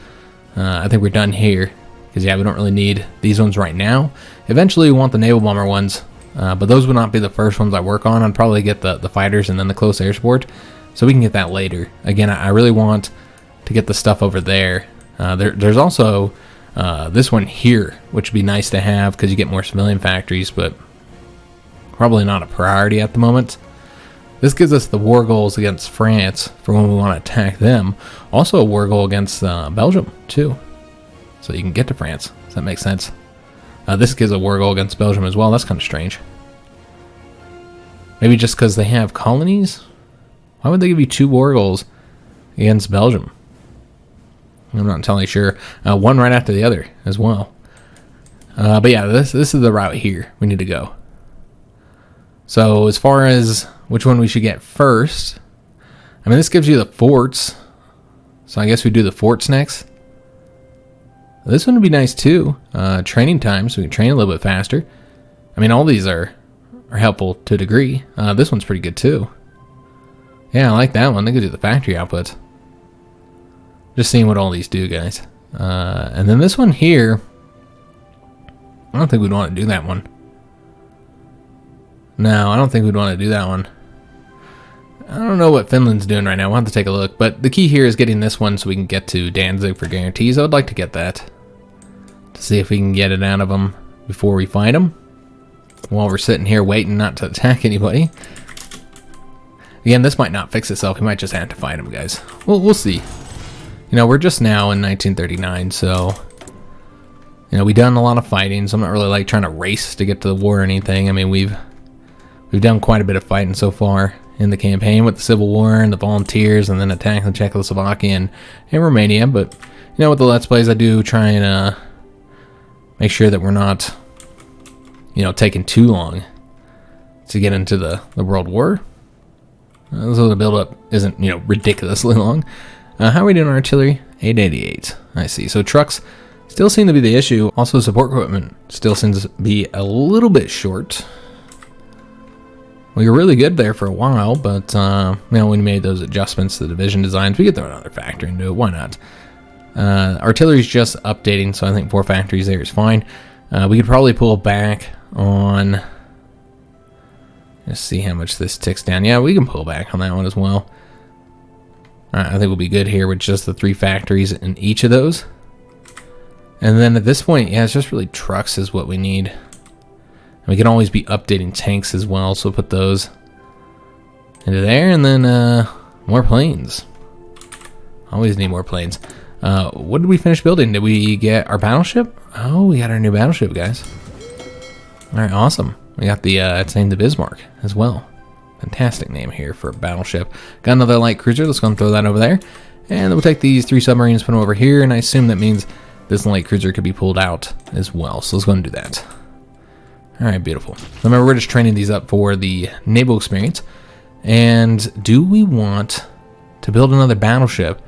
I think we're done here. Because, yeah, we don't really need these ones right now. Eventually, we want the naval bomber ones. But those would not be the first ones I work on. I'd probably get the fighters and then the close air support. So we can get that later. Again, I really want to get the stuff over there. There's also this one here, which would be nice to have because you get more civilian factories, but probably not a priority at the moment. This gives us the war goals against France for when we want to attack them. Also a war goal against Belgium, too. So you can get to France. Does that make sense? This gives a war goal against Belgium as well. That's kind of strange. Maybe just because they have colonies? Why would they give you 2 war goals against Belgium? I'm not entirely sure. One right after the other as well. But yeah, this is the route here we need to go. So as far as which one we should get first, I mean, this gives you the forts. So I guess we do the forts next. This one would be nice too. Training time, so we can train a little bit faster. I mean, all these are helpful to a degree. This one's pretty good too. Yeah, I like that one. They could do the factory output. Just seeing what all these do, guys. And then this one here, I don't think we'd want to do that one. No, I don't think we'd want to do that one. I don't know what Finland's doing right now. We'll have to take a look. But the key here is getting this one so we can get to Danzig for guarantees. I would like to get that. To see if we can get it out of them before we fight them. While we're sitting here waiting not to attack anybody. Again, this might not fix itself. We might just have to fight them, guys. We'll see. You know, we're just now in 1939, so... You know, we've done a lot of fighting, so I'm not really like trying to race to get to the war or anything. I mean, we've done quite a bit of fighting so far in the campaign with the Civil War and the volunteers and then attacking the Czechoslovakia and Romania. But, you know, with the Let's Plays, I do try and make sure that we're not, you know, taking too long to get into the World War. So the build-up isn't, you know, ridiculously long. How are we doing on artillery? 888. I see. So trucks still seem to be the issue. Also, support equipment still seems to be a little bit short. We were really good there for a while, but you know, when we made those adjustments to the division designs, we could throw another factory into it. Why not? Artillery's just updating, so I think 4 factories there is fine. We could probably pull back on... Let's see how much this ticks down. Yeah, we can pull back on that one as well. I think we'll be good here with just the 3 factories in each of those. And then at this point, yeah, it's just really trucks is what we need. And we can always be updating tanks as well, so we'll put those into there. And then more planes. Always need more planes. What did we finish building? Did we get our battleship? Oh, we got our new battleship, guys. Alright, awesome. We got the, it's named the Bismarck as well. Fantastic name here for a battleship. Got another light cruiser. Let's go and throw that over there. And then we'll take these 3 submarines, put them over here. And I assume that means this light cruiser could be pulled out as well. So let's go and do that. Alright, beautiful. Remember, we're just training these up for the naval experience. And do we want to build another battleship?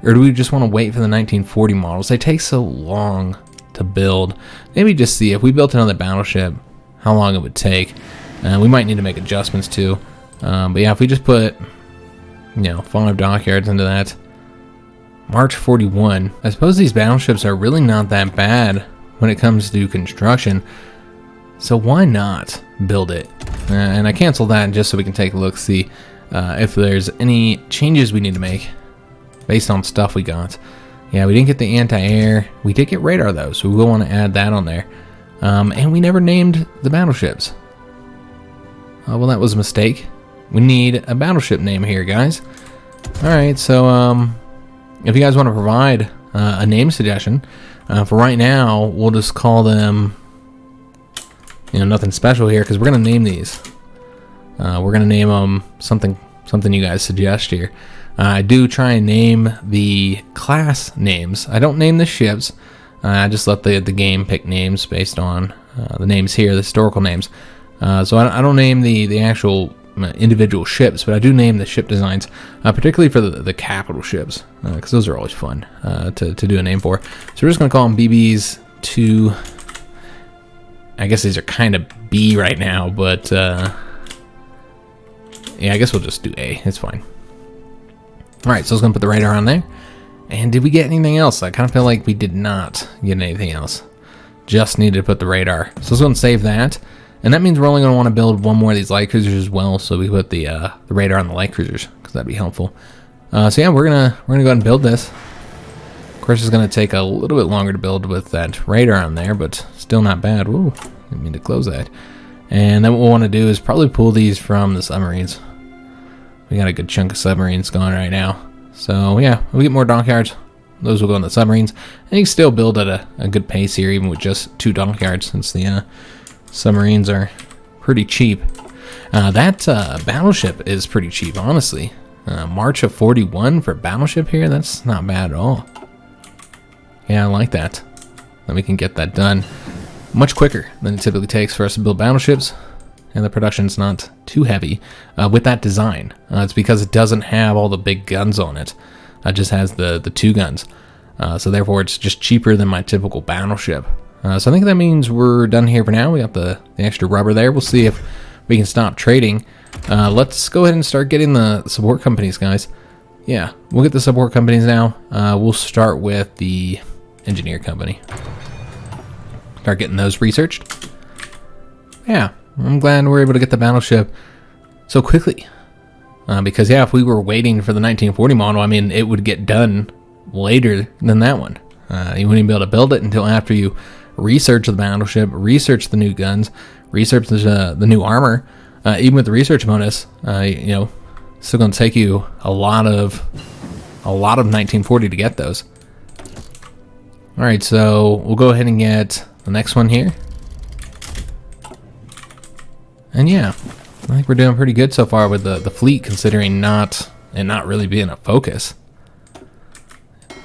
Or do we just want to wait for the 1940 models? They take so long to build. Maybe just see if we built another battleship, how long it would take. We might need to make adjustments too. But yeah, if we just put, you know, 5 dockyards into that. March 41. I suppose these battleships are really not that bad when it comes to construction. So why not build it? And I canceled that just so we can take a look, see if there's any changes we need to make based on stuff we got. Yeah, we didn't get the anti-air. We did get radar though, so we will want to add that on there. And we never named the battleships. Well, that was a mistake. We need a battleship name here, guys. Alright, so if you guys want to provide a name suggestion, for right now, we'll just call them nothing special here, because we're going to name these. We're going to name them something you guys suggest here. I do try and name the class names. I don't name the ships. I just let the game pick names based on the names here, the historical names. So I don't name the actual individual ships, but I do name the ship designs, particularly for the capital ships, because those are always fun to do a name for. So we're just going to call them BBs 2. I guess these are kind of B right now, but yeah, I guess we'll just do A. It's fine. Alright, so I was going to put the radar on there. And did we get anything else? I kind of feel like we did not get anything else. Just needed to put the radar. So I was going to save that. And that means we're only going to want to build one more of these light cruisers as well. So we put the radar on the light cruisers, because that'd be helpful. So yeah, we're gonna go ahead and build this. Of course, it's going to take a little bit longer to build with that radar on there, but still not bad. Woo, didn't mean to close that. And then what we'll want to do is probably pull these from the submarines. We got a good chunk of submarines going right now. So yeah, we get more dockyards. Those will go in the submarines. And you can still build at a good pace here, even with just 2 dockyards, since the submarines are pretty cheap. That battleship is pretty cheap, honestly. March of 41 for battleship here, that's not bad at all. Yeah, I like that. Then we can get that done much quicker than it typically takes for us to build battleships. And the production's not too heavy with that design. It's because it doesn't have all the big guns on it. It just has the 2 guns. So therefore it's just cheaper than my typical battleship. So I think that means we're done here for now. We got the extra rubber there. We'll see if we can stop trading. Let's go ahead and start getting the support companies, guys. Yeah, we'll get the support companies now. We'll start with the engineer company. Start getting those researched. Yeah. I'm glad we're able to get the battleship so quickly. Because, yeah, if we were waiting for the 1940 model, I mean, it would get done later than that one. You wouldn't be able to build it until after you research the battleship, research the new guns, research the new armor. Even with the research bonus, it's still going to take you a lot of 1940 to get those. All right, so we'll go ahead and get the next one here. And yeah, I think we're doing pretty good so far with the fleet, considering not really being a focus.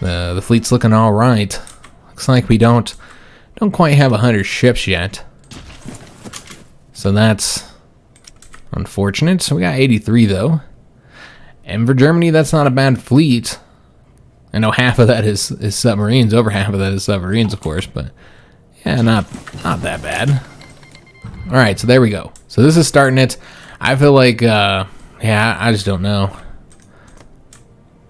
The fleet's looking all right. Looks like we don't quite have 100 ships yet, so that's unfortunate. So we got 83 though, and for Germany, that's not a bad fleet. I know half of that is submarines. Over half of that is submarines, of course, but yeah, not that bad. All right, so there we go. So this is starting it. I feel like, yeah, I just don't know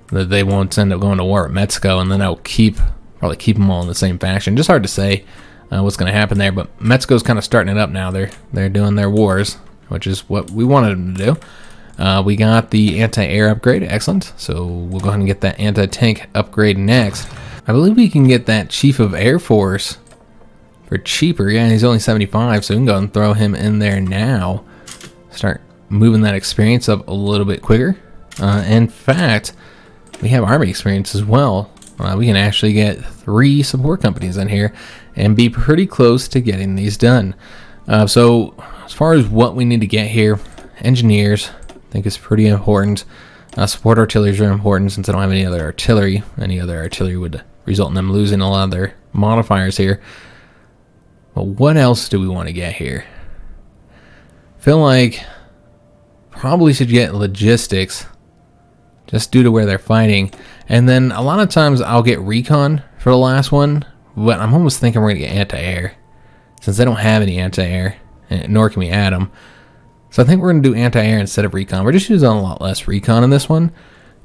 that they won't end up going to war with Mexico, and then I'll probably keep them all in the same faction. Just hard to say what's going to happen there, but Mexico's kind of starting it up now. They're doing their wars, which is what we wanted them to do. We got the anti-air upgrade, excellent. So we'll go ahead and get that anti-tank upgrade next. I believe we can get that Chief of Air Force for cheaper. Yeah, he's only 75, so we can go and throw him in there now. Start moving that experience up a little bit quicker. In fact, we have army experience as well. We can actually get 3 support companies in here and be pretty close to getting these done. So as far as what we need to get here, engineers, I think is pretty important. Support artillery is very important since I don't have any other artillery. Any other artillery would result in them losing a lot of their modifiers here. But what else do we want to get here? Feel like probably should get logistics, just due to where they're fighting. And then a lot of times I'll get recon for the last one, but I'm almost thinking we're going to get anti-air, since they don't have any anti-air, nor can we add them. So I think we're going to do anti-air instead of recon. We're just using a lot less recon in this one.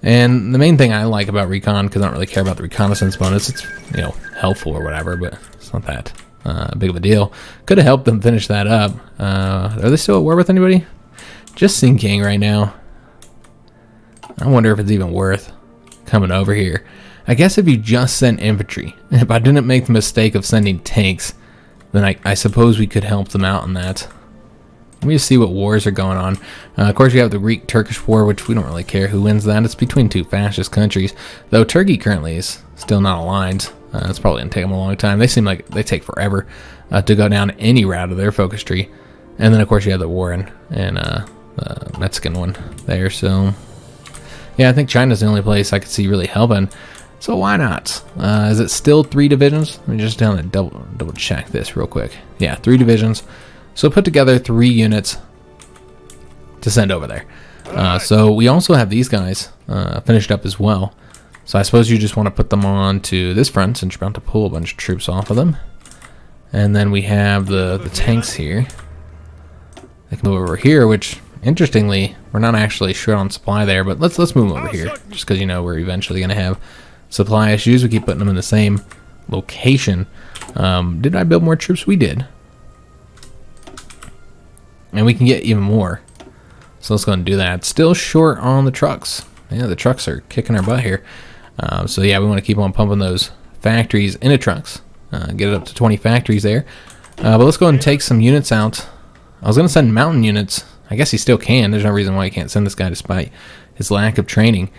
And the main thing I like about recon, because I don't really care about the reconnaissance bonus, it's, helpful or whatever, but it's not that big of a deal. Could have helped them finish that up. Are they still at war with anybody? Just sinking right now. I wonder if it's even worth coming over here. I guess if you just sent infantry, if I didn't make the mistake of sending tanks, then I suppose we could help them out in that. Let me just see what wars are going on. Of course, you have the Greek-Turkish war, which we don't really care who wins that. It's between 2 fascist countries, though Turkey currently is still not aligned. It's probably going to take them a long time. They seem like they take forever to go down any route of their focus tree. And then, of course, you have the Warren and the Mexican one there. So, yeah, I think China's the only place I could see really helping. So why not? Is it still 3 divisions? Let me just down and double check this real quick. Yeah, 3 divisions. So put together 3 units to send over there. So we also have these guys finished up as well. So I suppose you just want to put them on to this front since you're about to pull a bunch of troops off of them. And then we have the tanks here. They can move over here, which interestingly we're not actually short on supply there, but let's move them over here just because, you know, we're eventually going to have supply issues. We keep putting them in the same location. Did I build more troops? We did. And we can get even more. So let's go and do that. Still short on the trucks. Yeah, the trucks are kicking our butt here. So yeah, we want to keep on pumping those factories into trucks. Get it up to 20 factories there. But let's go ahead and take some units out. I was going to send mountain units. I guess he still can. There's no reason why he can't send this guy despite his lack of training.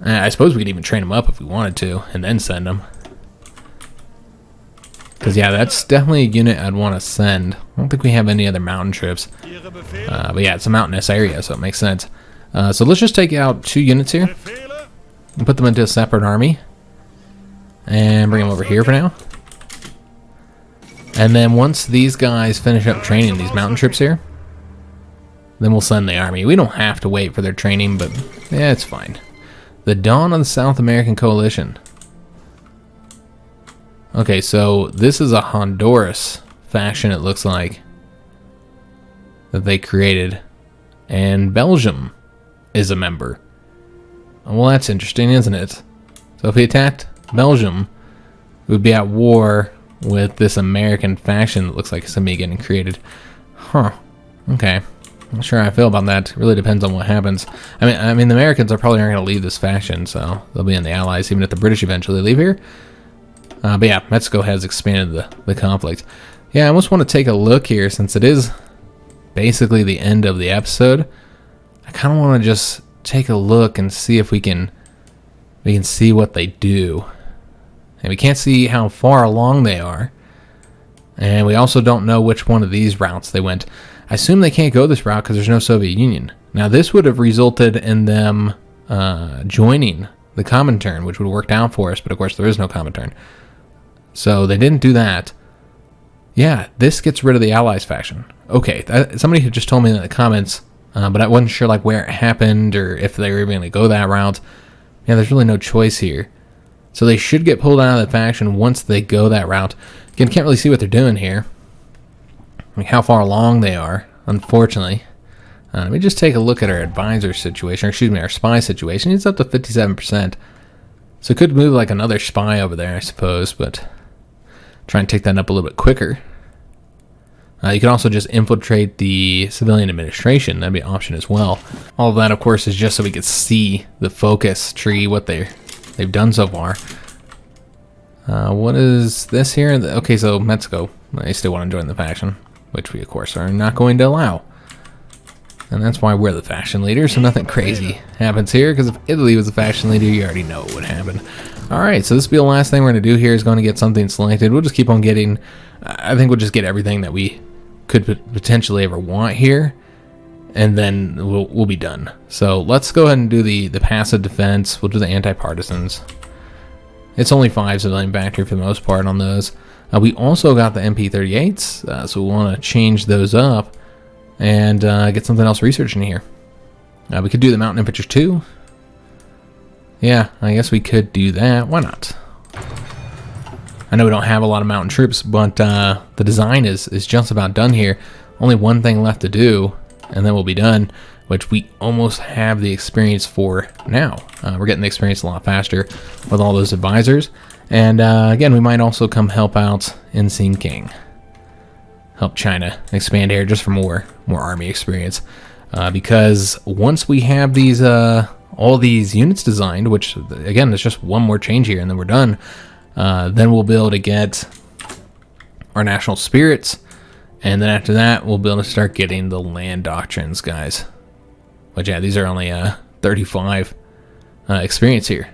I suppose we could even train him up if we wanted to, and then send him. Because, yeah, that's definitely a unit I'd want to send. I don't think we have any other mountain troops. But, yeah, it's a mountainous area, so it makes sense. So let's just take out 2 units here. And put them into a separate army. And bring them over here for now. And then once these guys finish up training these mountain troops here, then we'll send the army. We don't have to wait for their training, but, yeah, it's fine. The dawn of the South American coalition. Okay, so this is a Honduras faction, it looks like, that they created. And Belgium is a member. Well, that's interesting, isn't it? So if we attacked Belgium, we would be at war with this American faction that looks like it's going to be getting created. Huh. Okay. I'm not sure how I feel about that. It really depends on what happens. I mean, the Americans are probably not going to leave this faction, so they'll be in the Allies, even if the British eventually leave here. But yeah, Mexico has expanded the conflict. Yeah, I almost want to take a look here, since it is basically the end of the episode. I kind of want to just take a look and see if we can see what they do. And we can't see how far along they are. And we also don't know which one of these routes they went. I assume they can't go this route because there's no Soviet Union. Now, this would have resulted in them joining the Comintern, which would have worked out for us, but of course there is no Comintern. So they didn't do that. Yeah, this gets rid of the Allies faction. Okay, somebody had just told me in the comments, but I wasn't sure like where it happened or if they were even going to go that route. Yeah, there's really no choice here. So they should get pulled out of the faction once they go that route. Again, can't really see what they're doing here. Like how far along they are, unfortunately. Let me just take a look at our advisor situation, or excuse me, our spy situation. It's up to 57%. So it could move like another spy over there, I suppose, but try and take that up a little bit quicker. You can also just infiltrate the civilian administration. That'd be an option as well. All of that, of course, is just so we could see the focus tree, what they've done so far. What is this here? Okay, so Mexico, they still want to join the faction, which we, of course, are not going to allow. And that's why we're the faction leader, so nothing crazy happens here, because if Italy was the faction leader, you already know what would happen. Alright, so this will be the last thing we're going to do here, is going to get something selected. We'll just keep on getting, I think we'll just get everything that we could potentially ever want here, and then we'll be done. So let's go ahead and do the passive defense. We'll do the anti-partisans. It's only 5 civilian factory for the most part on those. We also got the MP38s, so we want to change those up and get something else researched in here. We could do the mountain infantry too. Yeah, I guess we could do that. Why not? I know we don't have a lot of mountain troops, but the design is just about done here. Only one thing left to do, and then we'll be done, which we almost have the experience for now. We're getting the experience a lot faster with all those advisors. And again, we might also come help out in King. Help China expand here just for more army experience. Because once we have these all these units designed, which again, there's just one more change here and then we're done, then we'll be able to get our national spirits. And then after that, we'll be able to start getting the land doctrines, guys. But yeah, these are only 35 experience here.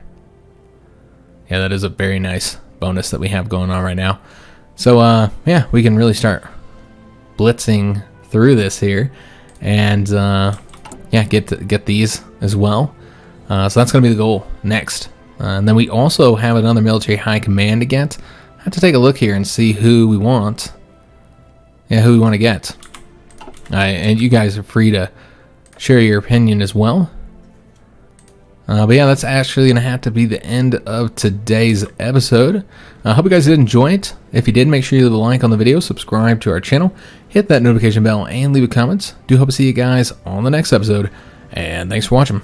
Yeah, that is a very nice bonus that we have going on right now. So yeah, we can really start blitzing through this here, and yeah, get these as well. So that's going to be the goal next. And then we also have another military high command to get. I have to take a look here and see who we want. Yeah, who we want to get. And you guys are free to share your opinion as well. But yeah, that's actually going to have to be the end of today's episode. I hope you guys did enjoy it. If you did, make sure you leave a like on the video, subscribe to our channel, hit that notification bell, and leave a comment. Do hope to see you guys on the next episode. And thanks for watching.